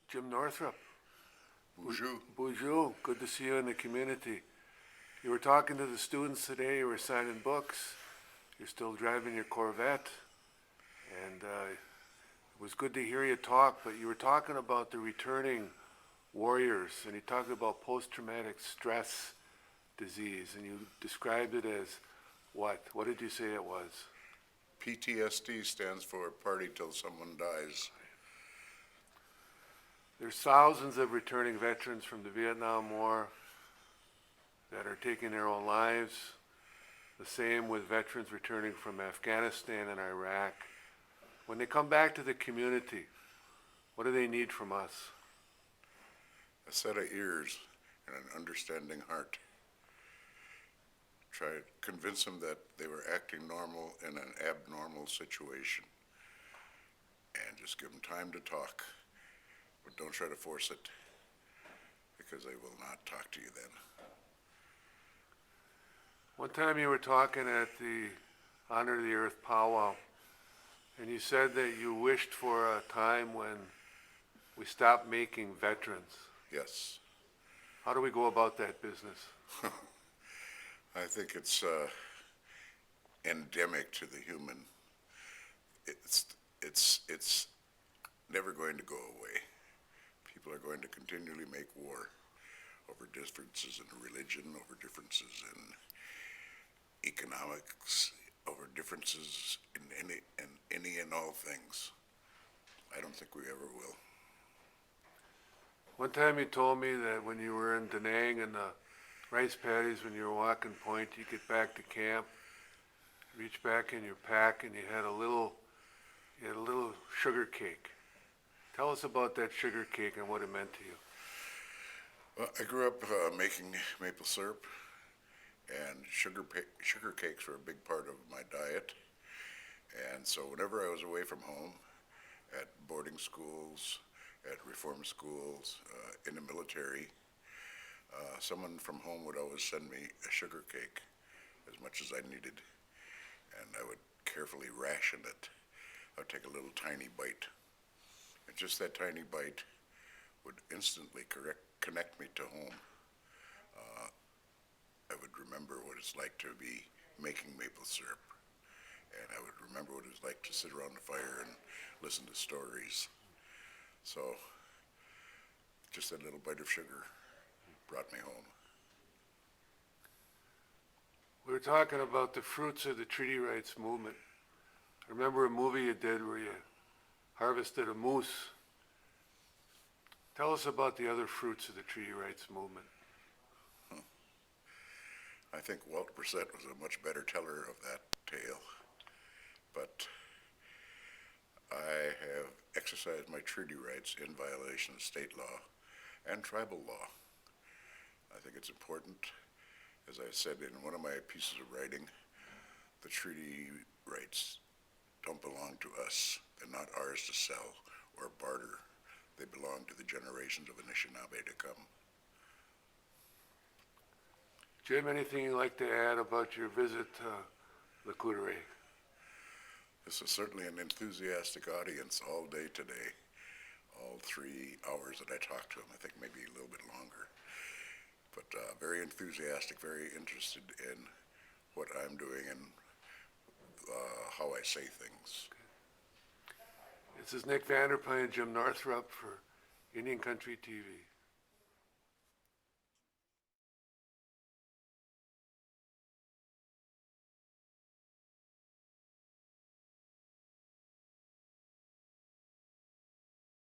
Jim Northrup. Bonjour. Bonjour. Good to see you in the community. You were talking to the students today, you were signing books, you're still driving your Corvette, and it was good to hear you talk, but you were talking about the returning warriors, and you talked about post-traumatic stress disease, and you described it as what? What did you say it was? PTSD stands for party till someone dies. There's thousands of returning veterans from the Vietnam War that are taking their own lives. The same with veterans returning from Afghanistan and Iraq. When they come back to the community, what do they need from us? A set of ears and an understanding heart. Try to convince them that they were acting normal in an abnormal situation. And just give them time to talk. But don't try to force it, because they will not talk to you then. One time you were talking at the Honor the Earth powwow, and you said that you wished for a time when we stopped making veterans. Yes. How do we go about that business? I think it's endemic to the human. It's never going to go away. People are going to continually make war over differences in religion, over differences in economics, over differences in any and all things. I don't think we ever will. One time you told me that when you were in DaNang and the rice paddies, when you were walking point, you get back to camp, reach back in your pack, and you had a little sugar cake. Tell us about that sugar cake and what it meant to you. Well, I grew up making maple syrup, and sugar cakes were a big part of my diet. And so whenever I was away from home, at boarding schools, at reform schools, in the military, someone from home would always send me a sugar cake, as much as I needed, and I would carefully ration it. I would take a little tiny bite, and just that tiny bite would instantly connect me to home. I would remember what it's like to be making maple syrup, and I would remember what it was like to sit around the fire and listen to stories. So just that little bite of sugar brought me home. We were talking about the fruits of the treaty rights movement. I remember a movie you did where you harvested a moose. Tell us about the other fruits of the treaty rights movement. I think Walt Brissett was a much better teller of that tale, but I have exercised my treaty rights in violation of state law and tribal law. I think it's important, as I said in one of my pieces of writing, the treaty rights don't belong to us. They're not ours to sell or barter. They belong to the generations of Anishinaabe to come. Jim, anything you'd like to add about your visit to Le Coudray? This is certainly an enthusiastic audience all day today. All 3 hours that I talked to him, I think maybe a little bit longer. But very enthusiastic, very interested in what I'm doing and how I say things. This is Nick Vanderpine and Jim Northrup for Indian Country TV.